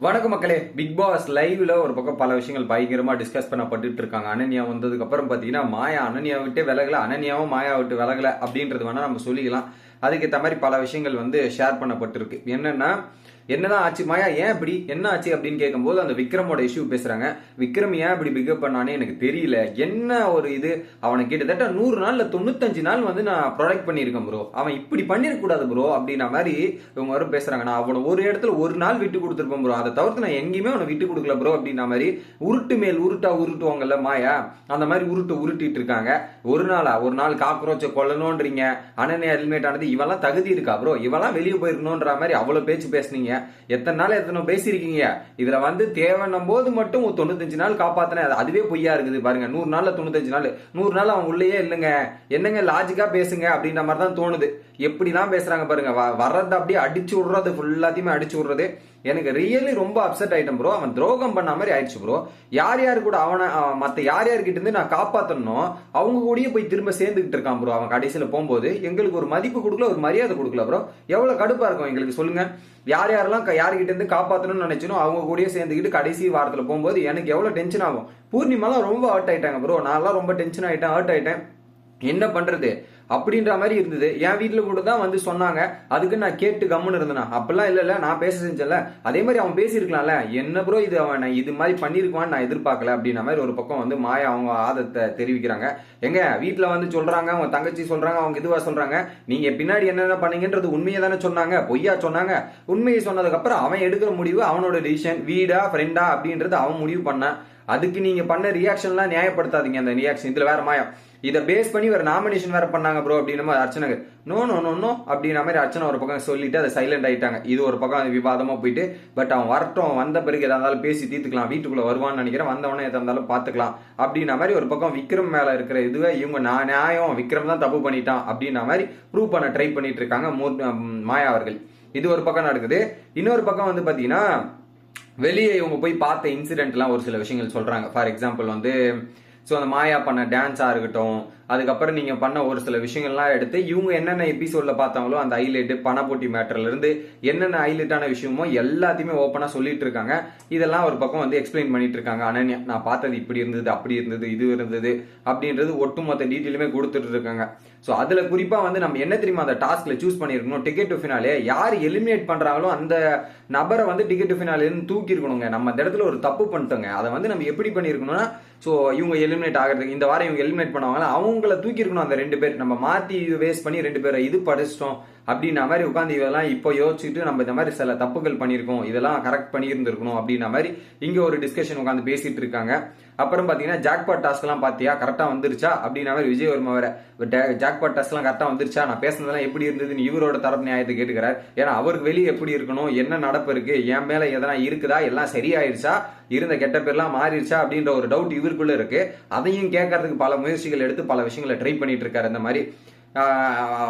வணக்கம் மக்களே. Big pass லைவ்ல ஒரு பக்கம் பல விஷயங்கள் பயங்கரமா டிஸ்கஸ் பண்ணப்பட்டு இருக்காங்க. அனன்யா வந்ததுக்கு அப்புறம் பாத்தீங்கன்னா மாயா அனன்யா விட்டு விலகல, அனன்யாவும் மாயா விட்டு விலகல அப்படின்றது வேணா நம்ம சொல்லிக்கலாம். அதுக்கு ஏற்ற மாதிரி பல விஷயங்கள் ஷேர் பண்ணப்பட்டிருக்கு. என்னன்னா என்னதான் ஆச்சு, மாயா ஏன் இப்படி என்ன ஆச்சு அப்படின்னு கேட்கும்போது அந்த விக்ரமோட இஷ்யூ பேசுறாங்க. விக்ரம் ஏன் இப்படி பிகப் பண்ணானே எனக்கு தெரியல. என்ன ஒரு இது, அவனை கிட்டத்தட்ட 100 நாள்ல 95 நாள் நான் ப்ரொடெக்ட் பண்ணியிருக்கேன் ப்ரோ. அவன் இப்படி பண்ணிருக்க கூடாது ப்ரோ அப்படின்ற மாதிரி இவங்க வரும் பேசுறாங்க. நான் அவனை ஒரு இடத்துல ஒரு நாள் விட்டு கொடுத்துருப்பேன் ப்ரோ, அதை தவிர்த்து நான் எங்கேயுமே அவனை விட்டு கொடுக்கல ப்ரோ அப்படின்ற மாதிரி உருட்டு மேல் உருட்டா உருட்டுவாங்கல்ல மாயா, அந்த மாதிரி உருட்டிட்டு இருக்காங்க. ஒரு நாள் காக்ரோச்சை கொல்லணும்ன்றீங்க. அனன்யா ஹெல்மெட் ஆனது இவெல்லாம் தகுதி இருக்கா ப்ரோ? இவெல்லாம் வெளியே போயிருக்கணும்ன்ற மாதிரி அவ்வளவு பேச்சு பேசுனீங்க. எத்தனை நாள் எத்தனை பேசிருக்கீங்க. இதுல தேவைன்னும் போது மட்டும் 95 நாள் காப்பாத்தின, அதுவே பொய்யா இருக்குது பாருங்க. 100 நாள்ல 95 நாள், 100 நாள் அவன் உள்ளேயே இல்லைங்க. என்னங்க லாஜிக்கா பேசுங்க அப்படின்ற மாதிரி தான் தோணுது. எப்படிதான் பேசுறாங்க பாருங்க. வர்றது அப்படியே அடிச்சு விடுறது, ஃபுல்லாத்தையுமே அடிச்சு விடுறது. எனக்கு ரியலி ரொம்ப அப்செட் ஆயிட்டேன் ப்ரோ. அவன் துரோகம் பண்ண மாதிரி ஆயிடுச்சு ப்ரோ. யார் யாரு கூட அவனை மத்த யார் யார்கிட்ட இருந்து நான் காப்பாத்தணும் அவங்க கூடயே போய் திரும்ப சேர்ந்துகிட்டு இருக்கான் ப்ரோ. அவன் கடைசியில போகும்போது எங்களுக்கு ஒரு மதிப்பு கொடுக்கல, ஒரு மரியாதை கொடுக்கல ப்ரோ. எவ்வளவு கடுப்பா இருக்கும் எங்களுக்கு சொல்லுங்க. யார் யாரெல்லாம் யார்கிட்ட இருந்து காப்பாத்தணும்னு நினைச்சனோ அவங்க கூடயே சேர்ந்துக்கிட்டு கடைசி வாரத்துல போகும்போது எனக்கு எவ்வளவு டென்ஷன் ஆகும். பூர்ணிமாலாம் ரொம்ப ஹர்ட் ஆயிட்டாங்க ப்ரோ. நான் ரொம்ப டென்ஷன் ஆயிட்டேன், ஹர்ட் ஆயிட்டேன். என்ன பண்றது அப்படின்ற மாதிரி இருந்தது. என் வீட்டுல கூட தான் சொன்னாங்க. அதுக்கு நான் கேட்டு கம்முன்னு இருந்தேன். அப்பெல்லாம் இல்ல நான் பேச செஞ்சல. அதே மாதிரி அவன் பேசியிருக்கலாம்ல. என்ன ப்ரோ இது, அவன் இது மாதிரி பண்ணிருக்குவான்னு நான் எதிர்பார்க்கல அப்படின்ற மாதிரி ஒரு பக்கம் மாயா அவங்க ஆதத்தை தெரிவிக்கிறாங்க. எங்க வீட்டுல சொல்றாங்க, அவங்க தங்கச்சி சொல்றாங்க, அவங்க இதுவா சொல்றாங்க. நீங்க பின்னாடி என்னென்ன பண்ணீங்கன்றது உண்மையை தானே சொன்னாங்க, பொய்யா சொன்னாங்க? உண்மையை சொன்னதுக்கு அப்புறம் அவன் எடுக்கிற முடிவு அவனோட டிசிஷன். வீடா ஃப்ரெண்டா அப்படின்றது அவன் முடிவு பண்ணான். அதுக்கு நீங்க பண்ண ரியாக்ஷன்லாம் நியாயப்படுத்தாதீங்க. அந்த ரியாக்ஷன் இதுல வேற மாயா இதை பேஸ் பண்ணி வேற நாமினேஷன் வேற பண்ணாங்க ப்ரோ அப்படின்னு அர்ச்சனை நோ நோ நோ நோ அப்படின்ற மாதிரி அர்ச்சனை ஒரு பக்கம் சொல்லிட்டு அதை சைலண்ட் ஆயிட்டாங்க. இது ஒரு பக்கம் விவாதமா போயிட்டு, பட் அவன் வரட்டும், வந்த பிறகு எதா இருந்தாலும் பேசி தீர்த்துக்கலாம், வீட்டுக்குள்ள வருவான்னு நினைக்கிறேன், வந்தவனே எதா இருந்தாலும் பாத்துக்கலாம் அப்படின்ற மாதிரி ஒரு பக்கம் விக்ரம் மேல இருக்கிற இதுவே இவங்க நான் நியாயம், விக்ரம் தான் தப்பு பண்ணிட்டான் அப்படின்ற மாதிரி ப்ரூவ் பண்ண ட்ரை பண்ணிட்டு இருக்காங்க மாயா அவர்கள். இது ஒரு பக்கம் நடக்குது. இன்னொரு பக்கம் பாத்தீங்கன்னா வெளியே இவங்க போய் பார்த்த இன்சிடென்ட்லாம் ஒரு சில விஷயங்கள் சொல்றாங்க. ஃபார் எக்ஸாம்பிள் அந்த மாயா பண்ண டான்ஸா இருக்கட்டும், அதுக்கப்புறம் நீங்க பண்ண ஒரு சில விஷயங்கள்லாம் எடுத்து இவங்க என்னென்ன எபிசோட்ல பார்த்தாங்களோ அந்த ஹைலைட், பணப்போட்டி மேட்டர்ல இருந்து என்னென்ன ஹைலைட்டான விஷயமோ எல்லாத்தையுமே ஓப்பனா சொல்லிட்டு இருக்காங்க. இதெல்லாம் ஒரு பக்கம் எக்ஸ்பிளைன் பண்ணிட்டு இருக்காங்க. அனன்யா நான் பார்த்தது இப்படி இருந்தது, அப்படி இருந்தது, இது இருந்தது அப்படின்றது ஒட்டுமொத்த டீட்டெயிலுமே கொடுத்துட்டு இருக்காங்க. ஸோ அதுல குறிப்பா நம்ம என்ன தெரியுமா அந்த டாஸ்க்ல சூஸ் பண்ணிருக்கணும், டிக்கெட் டு ஃபினாலே யார் எலிமினேட் பண்றாங்களோ அந்த நபரை டிக்கெட் டு ஃபினாலே தூக்கி இருக்கணுங்க. நம்ம அந்த இடத்துல ஒரு தப்பு பண்ணிட்டோங்க. அதை நம்ம எப்படி பண்ணிருக்கணும்னா, ஸோ இவங்க எலிமினேட் ஆகிறதுக்கு இந்த வாரம் இவங்க எலிமினேட் பண்ணுவாங்க, அவங்கள தூக்கி இருக்கணும். அந்த 2 பேர் நம்ம மாத்தி வேஸ்ட் பண்ணி 2 பேரை இது படிச்சிட்டோம் அப்படின்ற மாதிரி உட்காந்து இதெல்லாம் இப்போ யோசிச்சுட்டு நம்ம இந்த மாதிரி சில தப்புகள் பண்ணியிருக்கோம், இதெல்லாம் கரெக்ட் பண்ணி இருந்திருக்கணும் அப்படின்ற மாதிரி இங்க ஒரு டிஸ்கஷன் உட்காந்து பேசிட்டு இருக்காங்க. அப்புறம் பாத்தீங்கன்னா ஜாக்பாட் டாஸ்க் எல்லாம் பாத்தியா, கரெக்டா வந்துருச்சா அப்படின்ற மாதிரி விஜய் வர்மா வேற ஜாக்பாட் டாஸ்க் எல்லாம் கரெக்டா வந்துருச்சா, நான் பேசுனதெல்லாம் எப்படி இருந்ததுன்னு இவரோட தரப்பு நியாயத்தை கேட்டுக்கிறார். ஏன்னா அவருக்கு வெளியே எப்படி இருக்கணும், என்ன நடப்பு இருக்கு, என் மேல எதனா இருக்குதா, எல்லாம் சரியாயிருச்சா, இருந்த கெட்ட பேர்லாம் மாறிடுச்சா அப்படின்ற ஒரு டவுட் இவருக்குள்ள இருக்கு. அதையும் கேட்கறதுக்கு பல முயற்சிகள் எடுத்து பல விஷயங்களை ட்ரை பண்ணிட்டு இருக்காரு. இந்த மாதிரி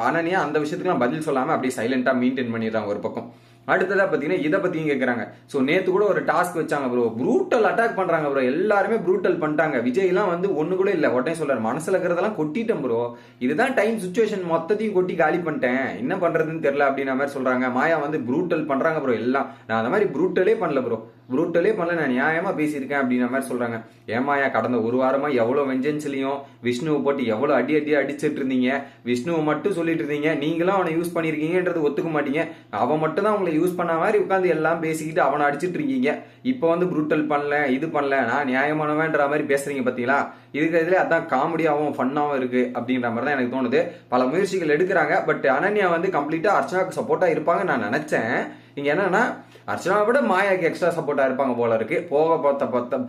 அனன்யா அந்த விஷயத்துக்குலாம் பதில் சொல்லாம அப்படியே சைலண்டா மெயின்டைன் பண்ணிடுறாங்க ஒரு பக்கம். அடுத்ததா பாத்தீங்கன்னா இதை பத்தியும் கேட்கறாங்க. சோ நேத்து கூட ஒரு டாஸ்க் வச்சாங்க ப்ரோ, ப்ரூட்டல் அட்டாக் பண்றாங்க ப்ரோ. எல்லாருமே ப்ரூட்டல் பண்ணிட்டாங்க. விஜய் எல்லாம் ஒண்ணு கூட இல்ல, உடனே சொல்றாரு மனசுல இருக்கிறதெல்லாம் கொட்டிட்டேன் ப்ரோ, இதுதான் டைம் சுச்சுவேஷன், மொத்தத்தையும் கொட்டி காலி பண்ணிட்டேன், என்ன பண்றதுன்னு தெரியல அப்படின்ற மாதிரி சொல்றாங்க. மாயா ப்ரூட்டல் பண்றாங்க ப்ரோ. எல்லாம் நான் அந்த மாதிரி ப்ரூட்டலே பண்ணல ப்ரோ, ப்ரூட்டலே பண்ணல, நான் நியாயமா பேசியிருக்கேன் அப்படின்ற மாதிரி சொல்றாங்க. ஏமாயா கடந்த ஒரு வாரமா எவ்வளவு வெஞ்சன்ஸ்லயும் விஷ்ணுவை போட்டு எவ்வளவு அடி அடிச்சிட்டு இருந்தீங்க, விஷ்ணுவை மட்டும் சொல்லிட்டு இருந்தீங்க, நீங்களும் அவனை யூஸ் பண்ணிருக்கீங்கன்றது ஒத்துக்க மாட்டீங்க, அவன் மட்டும் தான் உங்களை யூஸ் பண்ண மாதிரி உட்காந்து எல்லாம் பேசிக்கிட்டு அவனை அடிச்சிட்டு இருக்கீங்க. இப்போ ப்ரூட்டல் பண்ணல, இது பண்ணல, நான் நியாயமானவன்ற மாதிரி பேசுறீங்க பாத்தீங்களா. இதுல அதான் காமெடியாவும் ஃபன்னாவும் இருக்கு அப்படின்ற மாதிரி தான் எனக்கு தோணுது. பல முயற்சிகள் எடுக்கிறாங்க. பட் அனன்யா கம்ப்ளீட்டா அர்ச்சனாக்கு சப்போர்ட்டா இருப்பாங்க நான் நினைச்சேன். இங்க என்னன்னா அர்ச்சனாவை விட மாயாக்கு எக்ஸ்ட்ரா சப்போர்ட்டா இருப்பாங்க போல இருக்கு.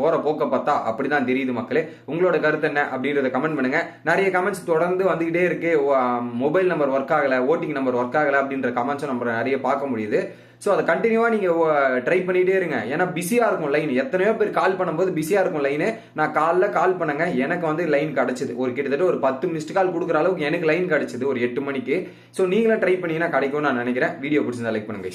போற போக்க பார்த்தா அப்படிதான் தெரியுது. மக்களே உங்களோட கருத்து என்ன அப்படின்றத கமெண்ட் பண்ணுங்க. நிறைய கமெண்ட்ஸ் தொடர்ந்து வந்துகிட்டே இருக்கு. மொபைல் நம்பர் ஒர்க் ஆகல, ஓட்டிங் நம்பர் ஒர்க் ஆகல அப்படின்ற கமெண்ட்ஸும் நம்ம நிறைய பார்க்க முடியுது. ஸோ அதை கண்டினியூவா நீங்க ட்ரை பண்ணிட்டே இருங்க. ஏன்னா பிஸியா இருக்கும் லைன். எத்தனையோ பேர் கால் பண்ணும்போது பிஸியா இருக்கும் லைனு. நான் கால் பண்ணுங்க, எனக்கு லைன் கிடைச்சது. ஒரு கிட்டத்தட்ட ஒரு 10 மிஸ்டு கால் கொடுக்குற அளவுக்கு எனக்கு லைன் கிடைச்சது ஒரு 8 மணிக்கு. ஸோ நீங்களும் ட்ரை பண்ணீங்கன்னா கிடைக்கும்னு நான் நினைக்கிறேன். வீடியோ பிடிச்சிருந்தா லைக் பண்ணுங்க.